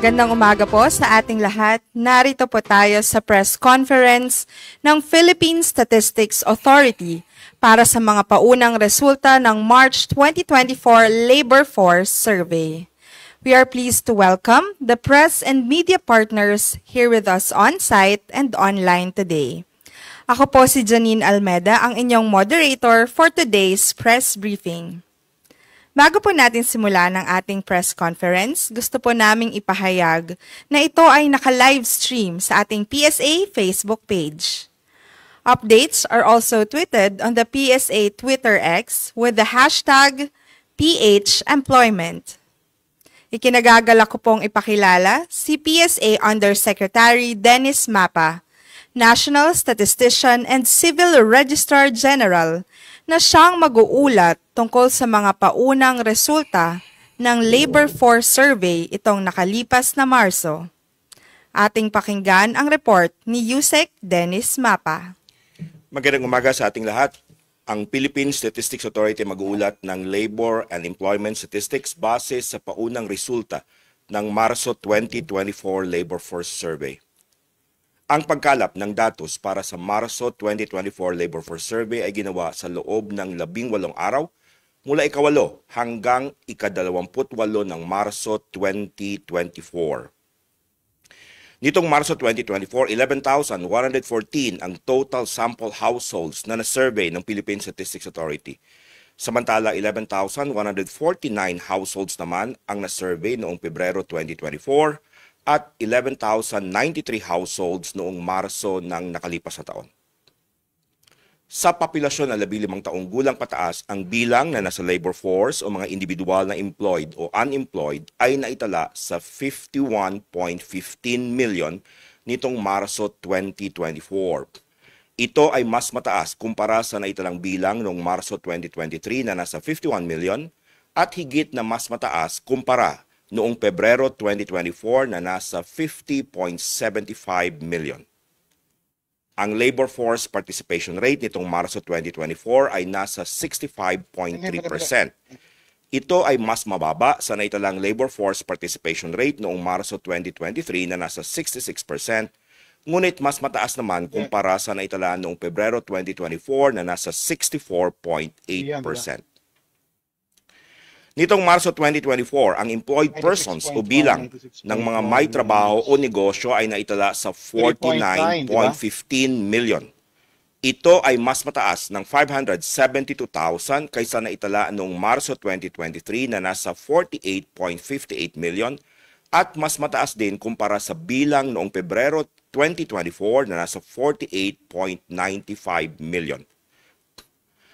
Magandang umaga po sa ating lahat. Narito po tayo sa press conference ng Philippine Statistics Authority para sa mga paunang resulta ng March 2024 Labor Force Survey. We are pleased to welcome the press and media partners here with us on-site and online today. Ako po si Janine Almeda, ang inyong moderator for today's press briefing. Bago po natin simulan ang ating press conference, gusto po naming ipahayag na ito ay naka-live stream sa ating PSA Facebook page. Updates are also tweeted on the PSA Twitter X with the hashtag PHEmployment. Ikinagagalak ko pong ipakilala si PSA Undersecretary Dennis Mapa, National Statistician and Civil Registrar General, na siyang mag-uulat tungkol sa mga paunang resulta ng Labor Force Survey itong nakalipas na Marso. Ating pakinggan ang report ni Yusek Dennis Mapa. Magandang umaga sa ating lahat. Ang Philippine Statistics Authority mag-uulat ng Labor and Employment Statistics base sa paunang resulta ng Marso 2024 Labor Force Survey. Ang pagkalap ng datos para sa Marso 2024 Labor Force Survey ay ginawa sa loob ng 18 araw mula ika-8 hanggang ika-28 ng Marso 2024. Nitong Marso 2024, 11,114 ang total sample households na na-survey ng Philippine Statistics Authority. Samantala, 11,149 households naman ang na-survey noong Pebrero 2024 at 11,093 households noong Marso ng nakalipas na taon. Sa populasyon na 15 taong gulang pataas, ang bilang na nasa labor force o mga individual na employed o unemployed ay naitala sa 51.15 million nitong Marso 2024. Ito ay mas mataas kumpara sa naitalang bilang noong Marso 2023 na nasa 51 million at higit na mas mataas kumpara noong Pebrero 2024 na nasa 50.75 million. Ang labor force participation rate nitong Marso 2024 ay nasa 65.3%. Ito ay mas mababa sa naitalang labor force participation rate noong Marso 2023 na nasa 66%, ngunit mas mataas naman kumpara sa naitala noong Pebrero 2024 na nasa 64.8%. Nitong Marso 2024, ang employed persons o bilang ng mga may trabaho o negosyo ay naitala sa 49.15 million. Ito ay mas mataas ng 572,000 kaysa naitala noong Marso 2023 na nasa 48.58 million at mas mataas din kumpara sa bilang noong Pebrero 2024 na nasa 48.95 million.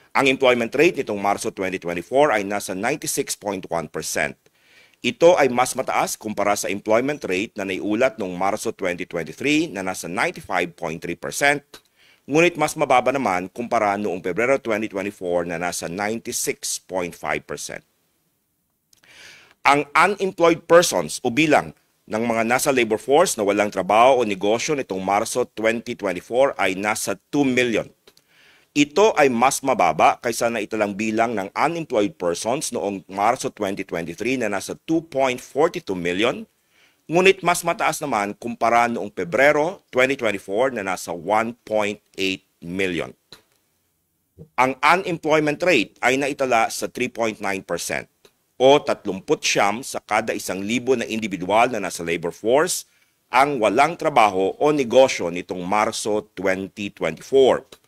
Ang employment rate nitong Marso 2024 ay nasa 96.1%. Ito ay mas mataas kumpara sa employment rate na naiulat noong Marso 2023 na nasa 95.3%, ngunit mas mababa naman kumpara noong Pebrero 2024 na nasa 96.5%. Ang unemployed persons o bilang ng mga nasa labor force na walang trabaho o negosyo nitong Marso 2024 ay nasa 2 million. Ito ay mas mababa kaysa naitalang bilang ng unemployed persons noong Marso 2023 na nasa 2.42 million, ngunit mas mataas naman kumpara noong Pebrero 2024 na nasa 1.8 million. Ang unemployment rate ay naitala sa 3.9% o 39 sa kada 1,000 na individual na nasa labor force ang walang trabaho o negosyo nitong Marso 2024.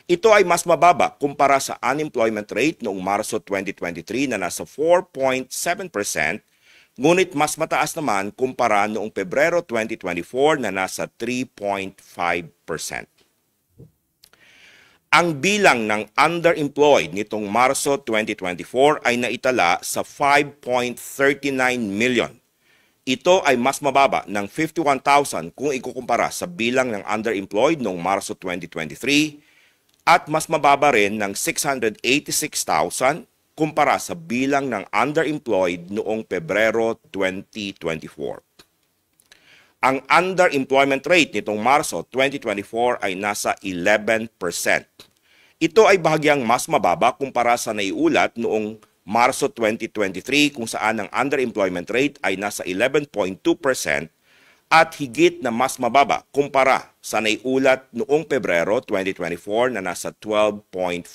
Ito ay mas mababa kumpara sa unemployment rate noong Marso 2023 na nasa 4.7%, ngunit mas mataas naman kumpara noong Pebrero 2024 na nasa 3.5%. Ang bilang ng underemployed nitong Marso 2024 ay naitala sa 5.39 million. Ito ay mas mababa ng 51,000 kung ikukumpara sa bilang ng underemployed noong Marso 2023 at mas mababa rin ng 686,000 kumpara sa bilang ng underemployed noong Pebrero 2024. Ang underemployment rate nitong Marso 2024 ay nasa 11%. Ito ay bahagyang mas mababa kumpara sa naiulat noong Marso 2023 kung saan ang underemployment rate ay nasa 11.2% at higit na mas mababa kumpara sa naiulat noong Pebrero 2024 na nasa 12.4%.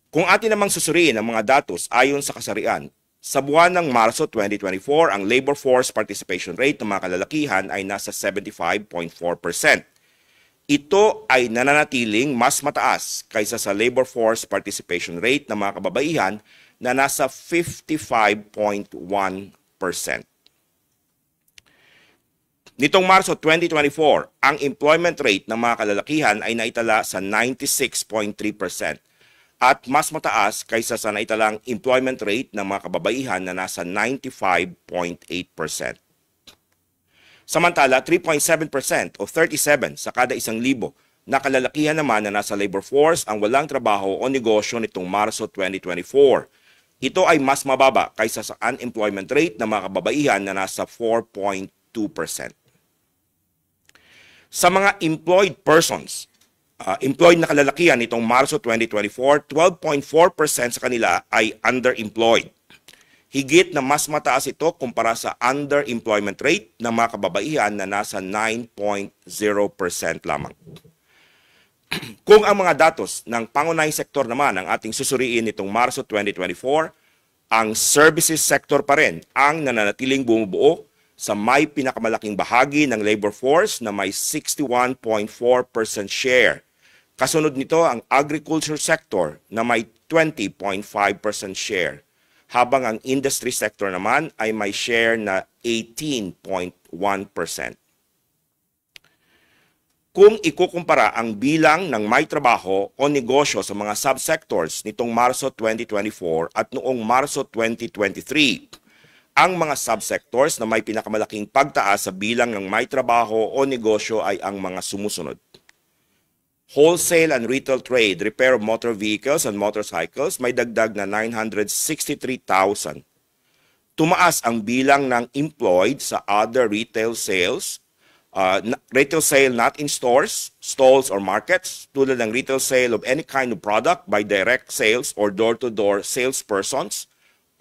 Kung atin namang susuriin ang mga datos ayon sa kasarian, sa buwan ng Marso 2024, ang labor force participation rate ng mga kalalakihan ay nasa 75.4%. Ito ay nananatiling mas mataas kaysa sa labor force participation rate ng mga kababaihan na nasa 55.1%. Nitong Marso 2024, ang employment rate ng mga kalalakihan ay naitala sa 96.3%. At mas mataas kaysa sa naitalang employment rate ng mga kababaihan na nasa 95.8%. Samantala, 3.7% o 37 sa kada 1,000 na kalalakihan naman na nasa labor force ang walang trabaho o negosyo nitong Marso 2024. Ito ay mas mababa kaysa sa unemployment rate ng mga kababaihan na nasa 4.2%. Sa mga employed persons, employed na kalalakihan nitong Marso 2024, 12.4% sa kanila ay underemployed. Higit na mas mataas ito kumpara sa underemployment rate ng mga kababaihan na nasa 9.0% lamang. Kung ang mga datos ng pangunahing sektor naman ang ating susuriin nitong Marso 2024, ang services sector pa rin ang nananatiling bumubuo sa may pinakamalaking bahagi ng labor force na may 61.4% share. Kasunod nito ang agriculture sector na may 20.5% share, habang ang industry sector naman ay may share na 18.1%. Kung ikukumpara ang bilang ng may trabaho o negosyo sa mga subsectors nitong Marso 2024 at noong Marso 2023, ang mga subsectors na may pinakamalaking pagtaas sa bilang ng may trabaho o negosyo ay ang mga sumusunod. Wholesale and retail trade, repair of motor vehicles and motorcycles may dagdag na 963,000. Tumaas ang bilang ng employed sa other retail sales, retail sale not in stores, stalls or markets, tulad ng retail sale of any kind of product by direct sales or door-to-door salespersons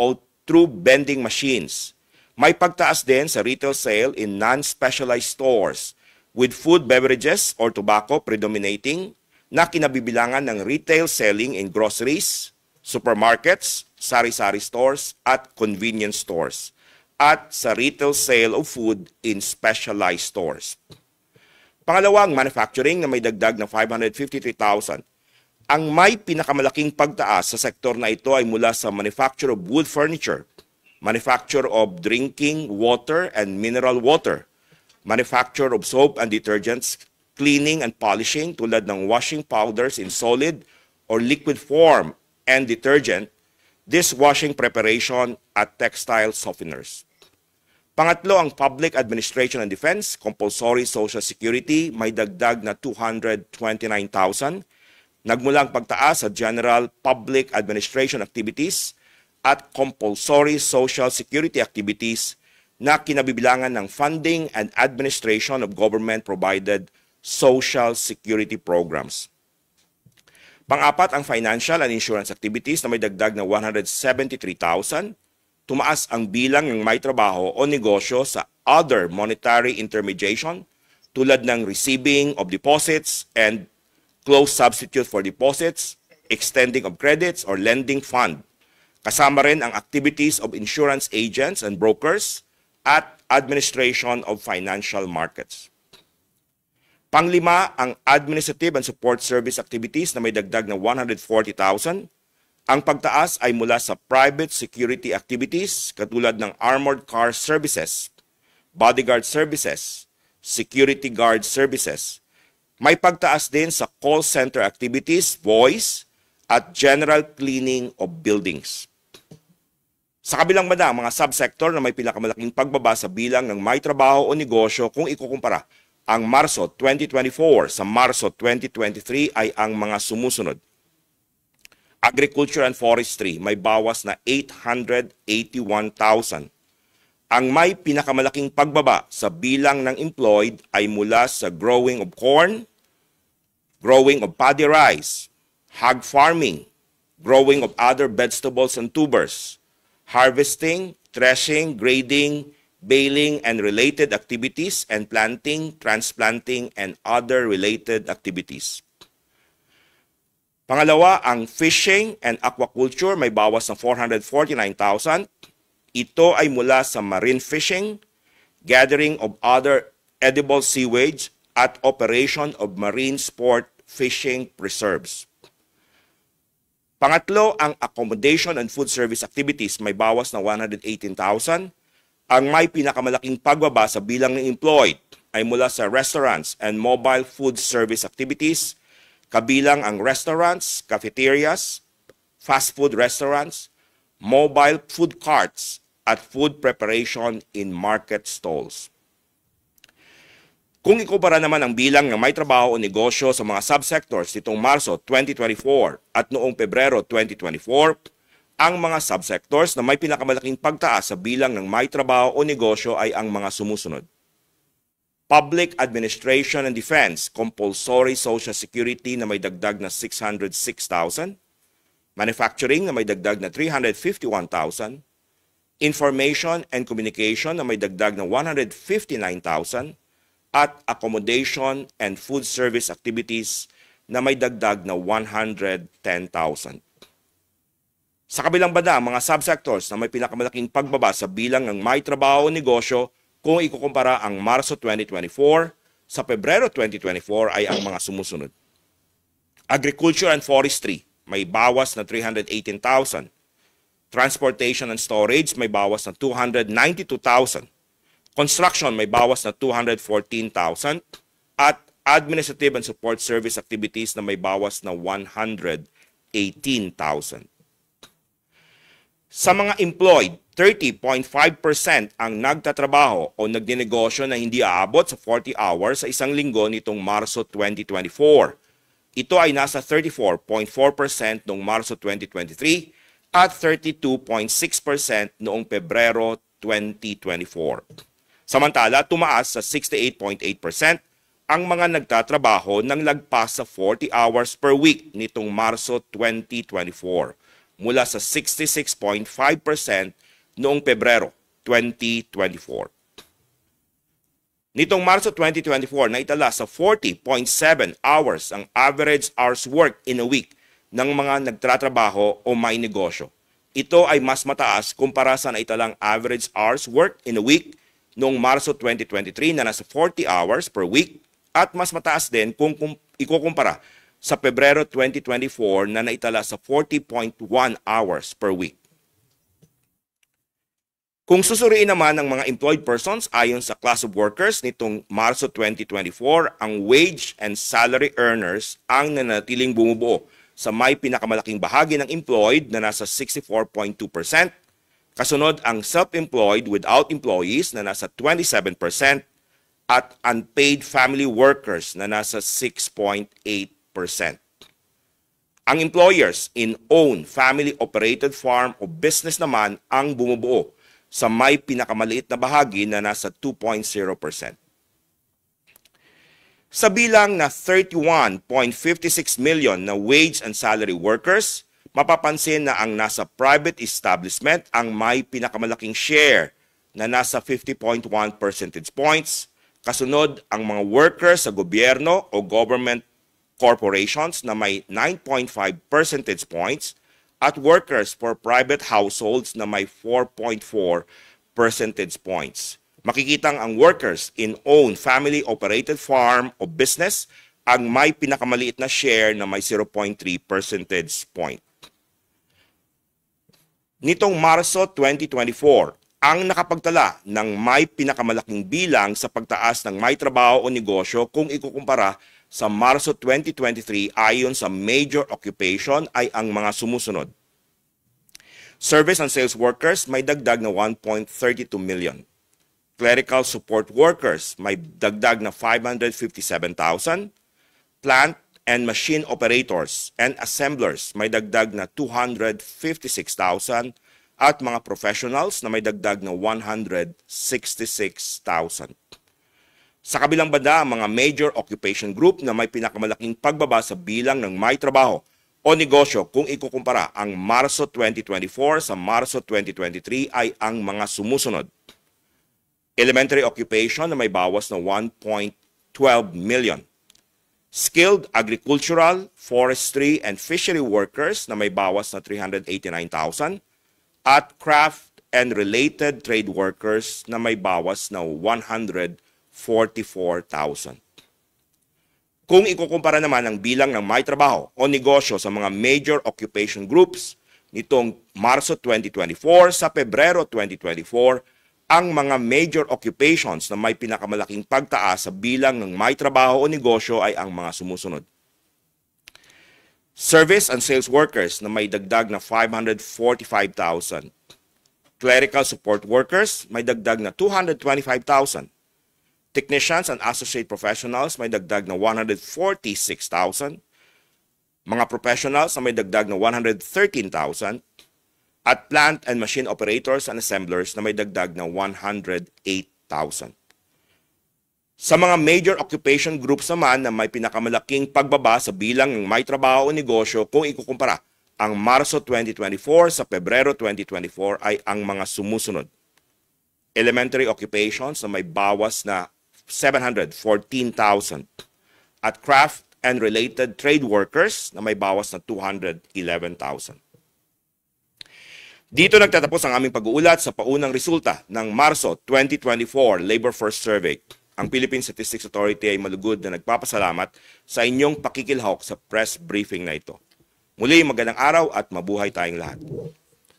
o through vending machines. May pagtaas din sa retail sale in non-specialized stores, with food, beverages, or tobacco predominating, na kinabibilangan ng retail selling in groceries, supermarkets, sari-sari stores, at convenience stores, at sa retail sale of food in specialized stores. Pangalawang, manufacturing na may dagdag na 553,000. Ang may pinakamalaking pagtaas sa sektor na ito ay mula sa manufacture of wood furniture, manufacture of drinking water and mineral water, manufacture of soap and detergents, cleaning and polishing tulad ng washing powders in solid or liquid form and detergent, dishwashing preparation at textile softeners. Pangatlo, ang public administration and defense, compulsory social security, may dagdag na 229,000. Nagmula ang pagtaas sa general public administration activities at compulsory social security activities na kinabibilangan ng funding and administration of government-provided social security programs. Pang-apat, ang financial and insurance activities na may dagdag na 173,000. Tumaas ang bilang ng may trabaho o negosyo sa other monetary intermediation tulad ng receiving of deposits and close substitute for deposits, extending of credits or lending fund. Kasama rin ang activities of insurance agents and brokers at administration of financial markets. Panglima, ang administrative and support service activities na may dagdag na 140,000. Ang pagtaas ay mula sa private security activities katulad ng armored car services, bodyguard services, security guard services. May pagtaas din sa call center activities, voice, at general cleaning of buildings. Sa kabilang banda, mga subsector na may pinakamalaking pagbaba sa bilang ng may trabaho o negosyo kung ikukumpara ang Marso 2024 sa Marso 2023 ay ang mga sumusunod. Agriculture and forestry may bawas na 881,000. Ang may pinakamalaking pagbaba sa bilang ng employed ay mula sa growing of corn, growing of paddy rice, hog farming, growing of other vegetables and tubers, harvesting, threshing, grading, baling and related activities, and planting, transplanting, and other related activities. Pangalawa, ang fishing and aquaculture may bawas ng 449,000. Ito ay mula sa marine fishing, gathering of other edible sewage, at operation of marine sport fishing preserves. Pangatlo, ang accommodation and food service activities may bawas ng 118,000. Ang may pinakamalaking pagbaba sa bilang ng employed ay mula sa restaurants and mobile food service activities, kabilang ang restaurants, cafeterias, fast food restaurants, mobile food carts, at food preparation in market stalls. Kung ikumpara naman ang bilang ng may trabaho o negosyo sa mga subsectors nitong Marso 2024 at noong Pebrero 2024, ang mga subsectors na may pinakamalaking pagtaas sa bilang ng may trabaho o negosyo ay ang mga sumusunod. Public Administration and Defense, Compulsory Social Security na may dagdag na 606,000, Manufacturing na may dagdag na 351,000, Information and Communication na may dagdag na 159,000, at Accommodation and Food Service Activities na may dagdag na 110,000. Sa kabilang banda, mga subsectors na may pinakamalaking pagbaba sa bilang ng may trabaho o negosyo kung ikukumpara ang Marso 2024 sa Pebrero 2024 ay ang mga sumusunod. Agriculture and Forestry may bawas na 318,000. Transportation and Storage may bawas na 292,000. Construction may bawas na 214,000 at Administrative and Support Service Activities na may bawas na 118,000. Sa mga employed, 30.5% ang nagtatrabaho o nagdinegosyo na hindi aabot sa 40 hours sa isang linggo nitong Marso 2024. Ito ay nasa 34.4% noong Marso 2023 at 32.6% noong Pebrero 2024. Samantala, tumaas sa 68.8% ang mga nagtatrabaho ng lagpas sa 40 hours per week nitong Marso 2024 mula sa 66.5% noong Pebrero 2024. Nitong Marso 2024, naitala sa 40.7 hours ang average hours work in a week ng mga nagtatrabaho o may negosyo. Ito ay mas mataas kumpara sa naitalang average hours work in a week noong Marso 2023 na nasa 40 hours per week at mas mataas din kung ikukumpara sa Pebrero 2024 na naitala sa 40.1 hours per week. Kung susuriin naman ng mga employed persons ayon sa class of workers nitong Marso 2024, ang wage and salary earners ang nanatiling bumubuo sa may pinakamalaking bahagi ng employed na nasa 64.2%, kasunod ang self-employed without employees na nasa 27% at unpaid family workers na nasa 6.8%. Ang employers in own family-operated farm o business naman ang bumubuo sa may pinakamaliit na bahagi na nasa 2.0%. Sa bilang na 31.56 million na wage and salary workers, mapapansin na ang nasa private establishment ang may pinakamalaking share na nasa 50.1 percentage points. Kasunod ang mga workers sa gobyerno o government corporations na may 9.5 percentage points at workers for private households na may 4.4 percentage points. Makikitang ang workers in own family-operated farm o business ang may pinakamaliit na share na may 0.3 percentage point. Nitong Marso 2024, ang nakapagtala ng may pinakamalaking bilang sa pagtaas ng may trabaho o negosyo kung ikukumpara sa Marso 2023 ayon sa major occupation ay ang mga sumusunod. Service and sales workers may dagdag na 1.32 million. Clerical support workers may dagdag na 557,000. Plant and machine operators and assemblers may dagdag na 256,000 at mga professionals na may dagdag na 166,000. Sa kabilang banda, ang mga major occupation group na may pinakamalaking pagbaba sa bilang ng may trabaho o negosyo kung ikukumpara ang Marso 2024 sa Marso 2023 ay ang mga sumusunod. Elementary occupation na may bawas na 1.12 million. Skilled agricultural, forestry, and fishery workers na may bawas na 389,000 at craft and related trade workers na may bawas na 144,000. Kung ikukumpara naman ang bilang ng may trabaho o negosyo sa mga major occupation groups nitong Marso 2024 sa Pebrero 2024, ang mga major occupations na may pinakamalaking pagtaas sa bilang ng may trabaho o negosyo ay ang mga sumusunod. Service and sales workers na may dagdag na 545,000. Clerical support workers may dagdag na 225,000. Technicians and associate professionals may dagdag na 146,000. Mga professionals na may dagdag na 113,000. At plant and machine operators and assemblers na may dagdag na 108,000. Sa mga major occupation groups naman na may pinakamalaking pagbaba sa bilang ng may trabaho o negosyo kung ikukumpara ang Marso 2024 sa Pebrero 2024 ay ang mga sumusunod. Elementary occupations na may bawas na 714,000 at craft and related trade workers na may bawas na 211,000. Dito nagtatapos ang aming pag-uulat sa paunang resulta ng Marso 2024 Labor Force Survey. Ang Philippine Statistics Authority ay malugod na nagpapasalamat sa inyong pakikilahok sa press briefing na ito. Muli, magandang araw at mabuhay tayong lahat.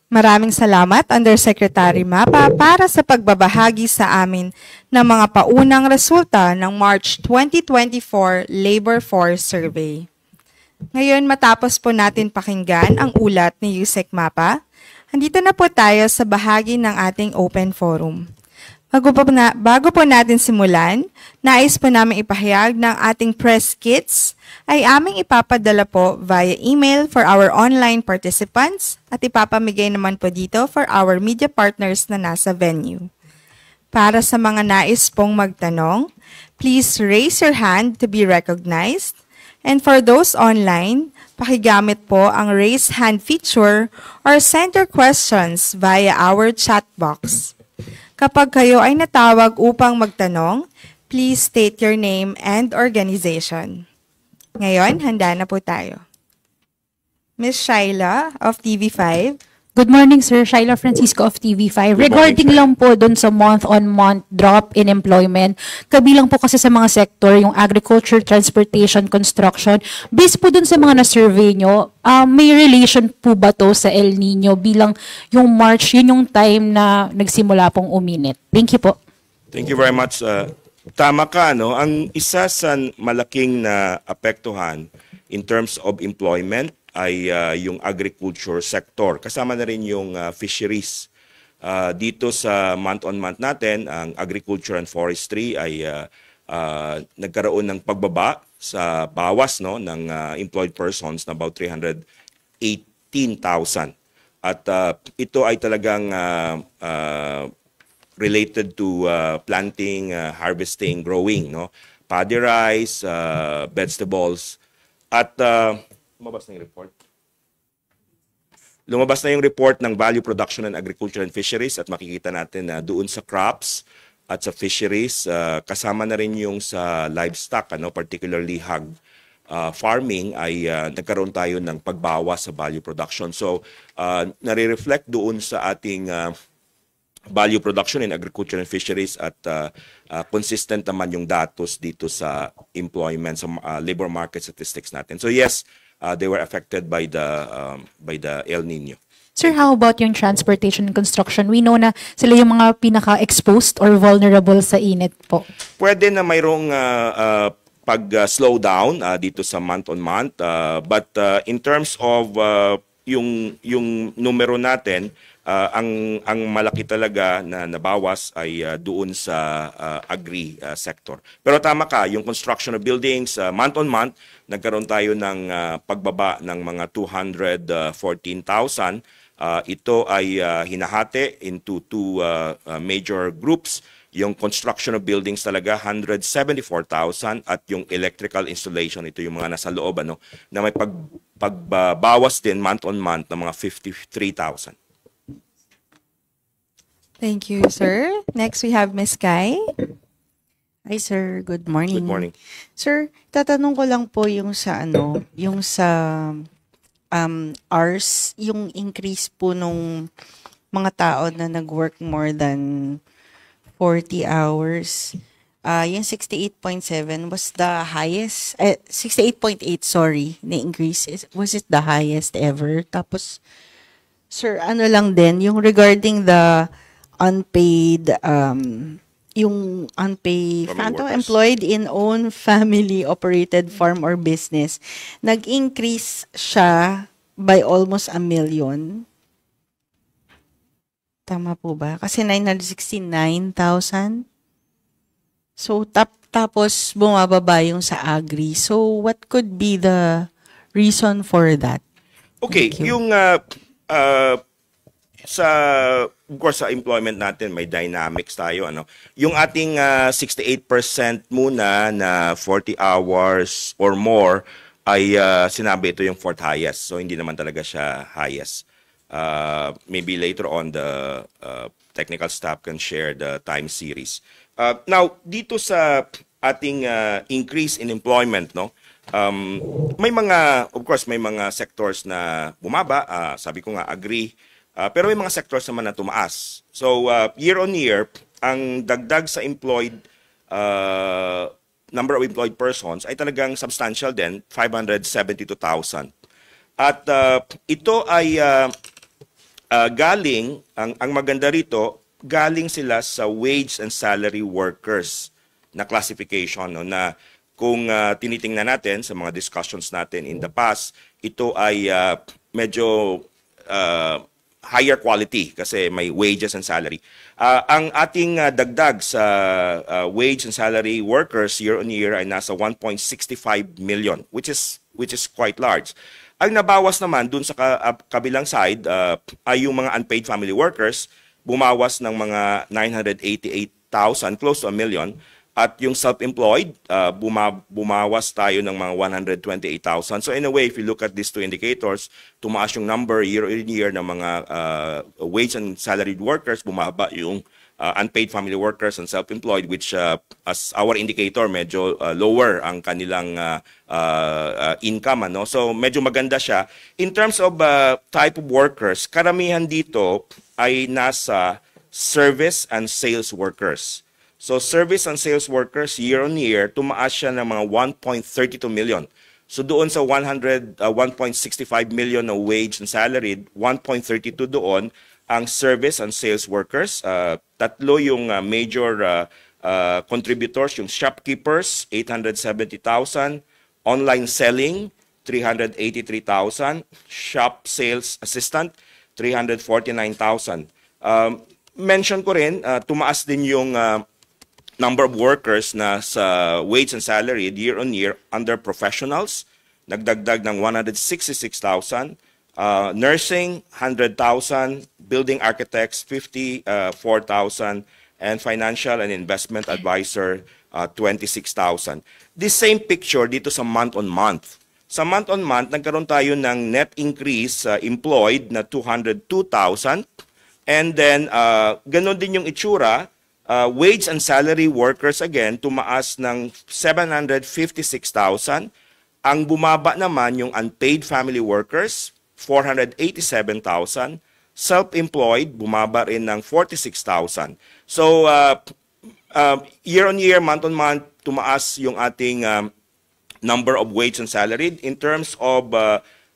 Maraming salamat, Undersecretary Mapa, para sa pagbabahagi sa amin ng mga paunang resulta ng March 2024 Labor Force Survey. Ngayon, matapos po natin pakinggan ang ulat ni Yusek Mapa, andito na po tayo sa bahagi ng ating open forum. Bago po natin simulan, nais po namin ipahayag ng ating press kits ay aming ipapadala po via email for our online participants at ipapamigay naman po dito for our media partners na nasa venue. Para sa mga nais pong magtanong, please raise your hand to be recognized. And for those online, pakigamit po ang raise hand feature or send your questions via our chat box. Kapag kayo ay natawag upang magtanong, please state your name and organization. Ngayon, handa na po tayo. Ms. Shaila of TV5. Good morning, Sir. Shaila Francisco of TV5. Regarding lang po dun sa month-on-month drop in employment, kabilang po kasi sa mga sector, yung agriculture, transportation, construction, based po dun sa mga na-survey nyo, may relation po ba to sa El Nino bilang yung March, yun yung time na nagsimula pong uminit? Thank you po. Thank you very much. Tama ka, no? Ang isa sa malaking na apektuhan in terms of employment ay yung agriculture sector. Kasama na rin yung fisheries. Dito sa month-on-month natin, ang agriculture and forestry ay nagkaroon ng pagbaba sa bawas, no, ng employed persons na about 318,000. At ito ay talagang related to planting, harvesting, growing, no? Paddy rice, vegetables, at lumabas na yung report. Lumabas na yung report ng Value Production and Agriculture and Fisheries at makikita natin na doon sa crops at sa fisheries, kasama na rin yung sa livestock, particularly hog farming, ay nagkaroon tayo ng pagbawas sa value production. So, nare-reflect doon sa ating value production in agriculture and fisheries at consistent naman yung datos dito sa employment, sa labor market statistics natin. So yes, they were affected by the El Nino. Sir, how about yung transportation and construction? We know na sila yung mga pinaka-exposed or vulnerable sa init po. Pwede na mayroong pag-slow down dito sa month-on-month. But in terms of yung numero natin, ang malaki talaga na nabawas ay doon sa agri sector. Pero tama ka, yung construction of buildings, month-on-month, nagkaroon tayo ng pagbaba ng mga 214,000. Ito ay hinahati into two major groups. Yung construction of buildings talaga 174,000 at yung electrical installation ito yung mga nasa loob na may pagbawas din month on month ng mga 53,000. Thank you, sir. Next, we have Ms. Kai. Hi sir, good morning. Good morning. Sir, tatanong ko lang po yung sa yung sa hours, yung increase po nung mga tao na nag-work more than 40 hours. Yung 68.7 was the highest, 68.8, sorry, na increase. Was it the highest ever? Tapos, sir, ano lang din, yung regarding the unpaid, yung unpaid, Family workers. employed in own family-operated farm or business, nag-increase siya by almost 1 million. Tama po ba? Kasi 969,000. So, tapos bumababa yung sa agri. So, what could be the reason for that? Okay, Thank you. yung of course sa employment natin may dynamics tayo Yung ating 68% muna na 40 hours or more ay sinabi ito yung fourth highest. So hindi naman talaga siya highest. Maybe later on the technical staff can share the time series. Now dito sa ating increase in employment may mga of course may mga sectors na bumaba, sabi ko nga agri. Pero may mga sectors naman na tumaas. So, year on year, ang dagdag sa number of employed persons ay talagang substantial din, 572,000. At ito ay galing, ang maganda rito, galing sila sa wage and salary workers na classification. Na kung tinitingnan natin sa mga discussions natin in the past, ito ay medyo higher quality kasi may wages and salary. Ang ating dagdag sa wage and salary workers year on year ay nasa 1.65 million, which is quite large. Ang nabawas naman dun sa kabilang side ay yung mga unpaid family workers, bumawas ng mga 988,000, close to 1 million. At yung self-employed, bumawas tayo ng mga 128,000. So in a way, if you look at these two indicators, tumaas yung number year on year ng mga wage and salaried workers, bumaba yung unpaid family workers and self-employed, which as our indicator, medyo lower ang kanilang income. So medyo maganda siya. In terms of type of workers, karamihan dito ay nasa service and sales workers. So service and sales workers year on year, tumaas siya ng mga 1.32 million. So doon sa 165 million na wage and salaried, 1.32 doon ang service and sales workers. Tatlo yung major contributors, yung shopkeepers, 870,000, online selling, 383,000, shop sales assistant, 349,000. Mention ko rin, tumaas din yung number of workers na sa wage and salary year on year under professionals, nagdagdag ng 166,000, nursing 100,000, building architects 54,000, and financial and investment advisor 26,000. The same picture dito sa month on month. Sa month on month, nagkaroon tayo ng net increase employed na 202,000, and then ganun din yung itsura. Wage and salary workers again, tumaas ng 756,000. Ang bumaba naman yung unpaid family workers, 487,000. Self-employed, bumaba rin ng 46,000. So, year on year, month on month, tumaas yung ating number of wage and salaried. In terms of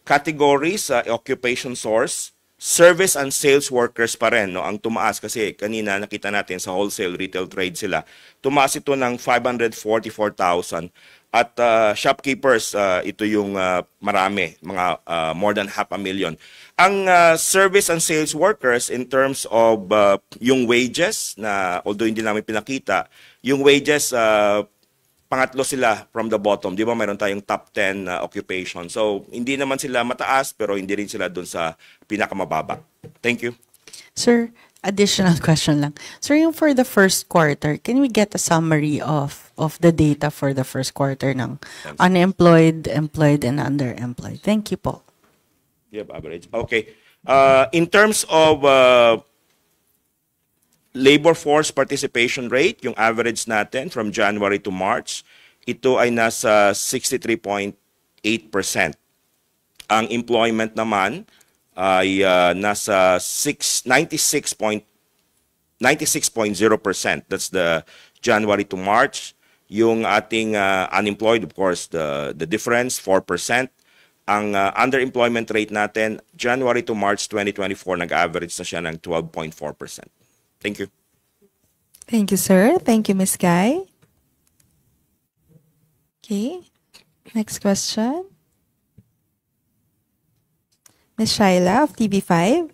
categories, occupation source, service and sales workers pa rin, ang tumaas kasi kanina nakita natin sa wholesale retail trade sila. Tumaas ito ng 544,000. At shopkeepers, ito yung marami, mga more than 500,000. Ang service and sales workers in terms of yung wages, na although hindi namin pinakita, yung wages, pangatlo sila from the bottom. Di ba mayroon tayong top 10 occupation. So, hindi naman sila mataas, pero hindi rin sila dun sa pinakamababa. Thank you. Sir, Additional question lang. Sir, yung for the first quarter, can we get a summary of the data for the first quarter ng unemployed, employed, and underemployed? Thank you po. You have average. Okay. In terms of labor force participation rate, yung average natin from January to March, ito ay nasa 63.8%. Ang employment naman ay nasa 96.0%. That's the January to March. Yung ating unemployed, of course, the difference, 4%. Ang underemployment rate natin, January to March 2024, nag-average na siya ng 12.4%. Thank you. Thank you, sir. Thank you, Ms. Guy. Okay. Next question. Ms. Shaila of TV5.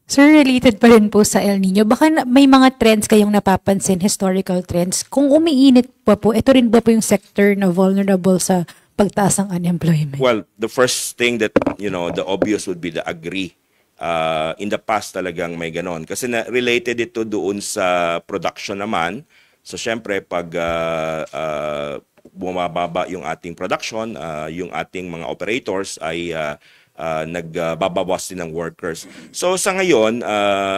Sir, related pa rin po sa El Nino. Baka may mga trends kayong napapansin, historical trends. Kung umiinit pa po, ito rin ba po yung sector na vulnerable sa pagtaas ng unemployment? Well, the first thing that, the obvious would be the agri. In the past talagang may ganon. Kasi related ito doon sa production naman. So, syempre, pag bumababa yung ating production, yung ating mga operators ay nagbabawas din ng workers. So sa ngayon,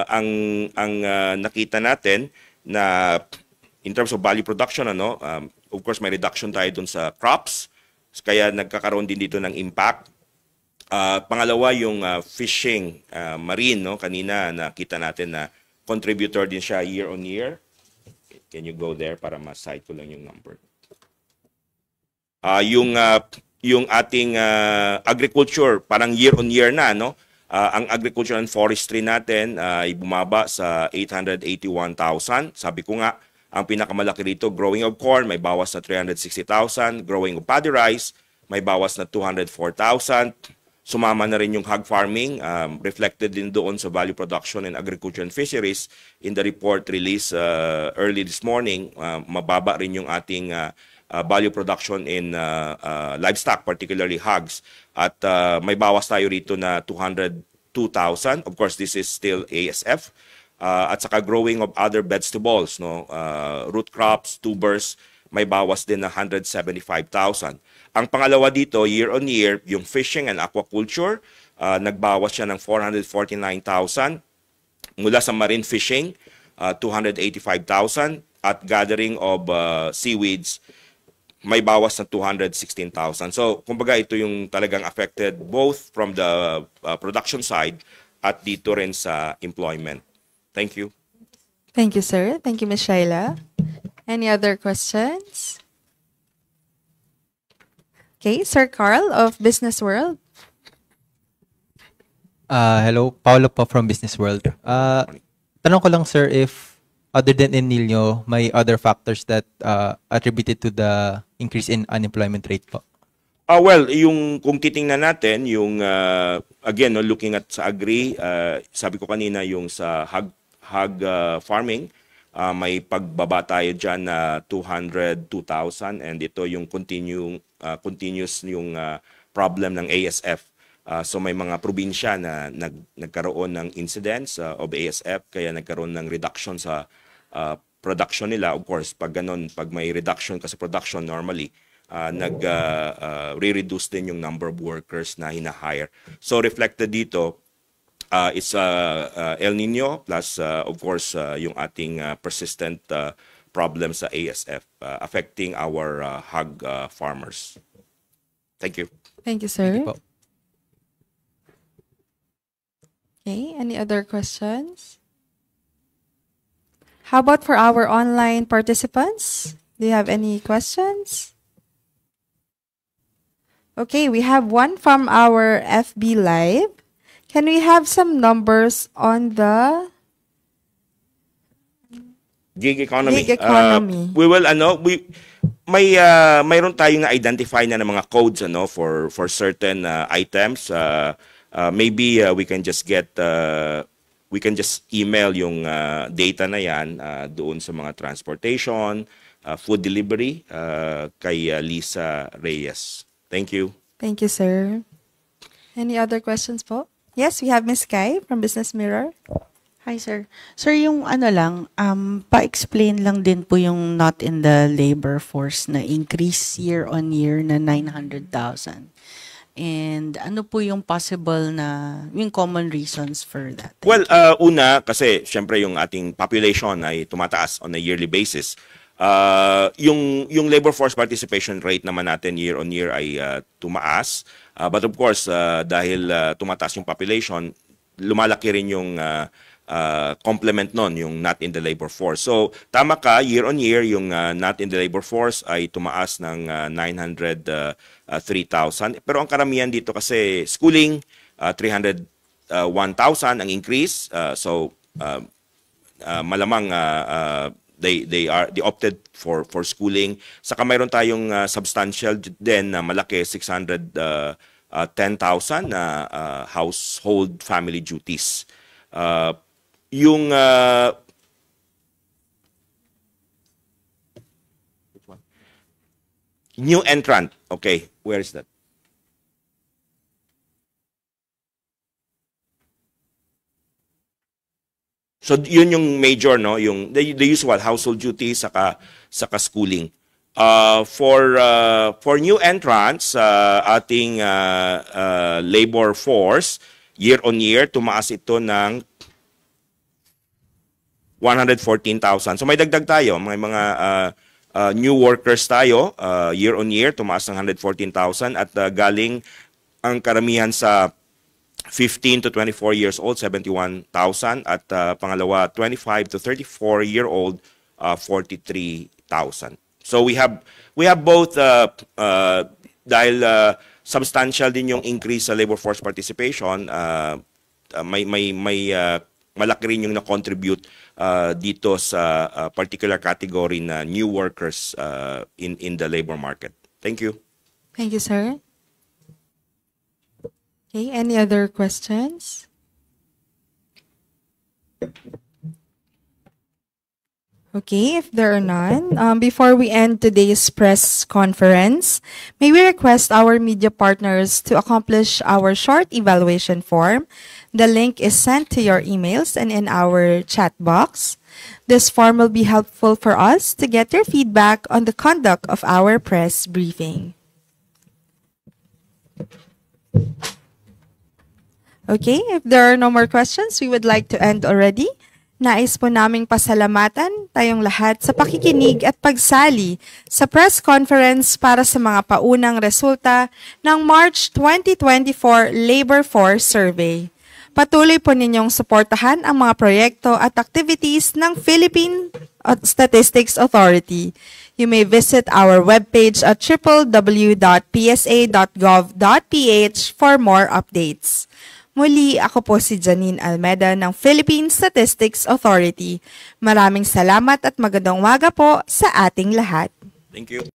ang nakita natin na in terms of value production, of course may reduction tayo dun sa crops, kaya nagkakaroon din dito ng impact. Pangalawa yung fishing, marine, kanina nakita natin na contributor din siya year on year. Can you go there para ma-cite ko lang yung number? Yung ating agriculture, parang year-on-year na, ang agriculture and forestry natin ay bumaba sa 881,000. Sabi ko nga, ang pinakamalaki rito, growing of corn, may bawas na 360,000. Growing of paddy rice, may bawas na 204,000. Sumama na rin yung hog farming, reflected din doon sa value production and agriculture and fisheries. In the report released early this morning, mababa rin yung ating value production in livestock, particularly hogs. At may bawas tayo rito na 202,000. Of course, this is still ASF. At saka growing of other vegetables, root crops, tubers, may bawas din na 175,000. Ang pangalawa dito, year on year, yung fishing and aquaculture, nagbawas siya ng 449,000. Mula sa marine fishing, 285,000. At gathering of seaweeds, may bawas na 216,000. So, kumbaga ito yung talagang affected both from the production side at dito rin sa employment. Thank you. Thank you, sir. Thank you, Ms. Shaila. Any other questions? Okay, Sir Carl of Business World. Hello, Paolo po from Business World. Tanong ko lang, sir, if other than El Nino, may other factors that attributed to the increase in unemployment rate po? Well, kung titingnan natin, again, looking at sa agri, sabi ko kanina yung sa hog farming, may pagbaba tayo dyan na 202,000 and ito yung continuous yung problem ng ASF. So may mga probinsya na nagkaroon ng incidents of ASF kaya nagkaroon ng reduction sa production nila. Of course, pag may reduction ka sa production normally, re-reduce din yung number of workers na hina-hire. So reflected dito, it's El Nino plus of course yung ating persistent problem sa ASF affecting our hog farmers. Thank you. Thank you, sir. Thank you po. Okay, any other questions? How about for our online participants? Do you have any questions? Okay, we have one from our FB Live. Can we have some numbers on the Gig economy. Gig economy. We will mayroon tayong identify na ng mga codes for certain items. Maybe we can just email yung data na yan doon sa mga transportation, food delivery kay Lisa Reyes. Thank you. Thank you, sir. Any other questions po? Yes, we have Ms. Kai from Business Mirror. Hi, sir. Sir, yung ano lang, pa-explain lang din po yung not in the labor force na increase year on year na 900,000. And ano po yung possible na, yung common reasons for that? Well, una, kasi syempre yung ating population ay tumataas on a yearly basis. Yung labor force participation rate naman natin year on year ay tumaas. But of course, dahil tumataas yung population, lumalaki rin yung complement nun, yung not in the labor force. So, tama ka, year on year, yung not in the labor force ay tumaas ng 903,000. Pero ang karamihan dito kasi schooling, 301,000 ang increase. So, malamang they opted for schooling. Saka mayroon tayong substantial din na malaki, 610,000 na household family duties. Yung new entrant, okay, where is that? So yun yung major, no, yung the usual household duties saka schooling. For new entrants, ating labor force year on year tumaas ito ng 114,000. So may dagdag tayo, may mga new workers tayo year on year, tumaas ng 114,000 at galing ang karamihan sa 15 to 24 years old, 71,000 at pangalawa 25 to 34-year-old, 43,000. So we have both dahil substantial din yung increase sa labor force participation, may malaki rin yung na-contribute dito sa particular category na new workers in the labor market. Thank you. Thank you, sir. Okay, any other questions? Okay, if there are none, before we end today's press conference, may we request our media partners to accomplish our short evaluation form. The link is sent to your emails and in our chat box. This form will be helpful for us to get your feedback on the conduct of our press briefing. Okay, if there are no more questions, we would like to end already. Nais po naming pasalamatan tayong lahat sa pakikinig at pagsali sa press conference para sa mga paunang resulta ng March 2024 Labor Force Survey. Patuloy po ninyong suportahan ang mga proyekto at activities ng Philippine Statistics Authority. You may visit our webpage at www.psa.gov.ph for more updates. Muli, ako po si Janine Almeda ng Philippine Statistics Authority. Maraming salamat at magandang umaga po sa ating lahat. Thank you.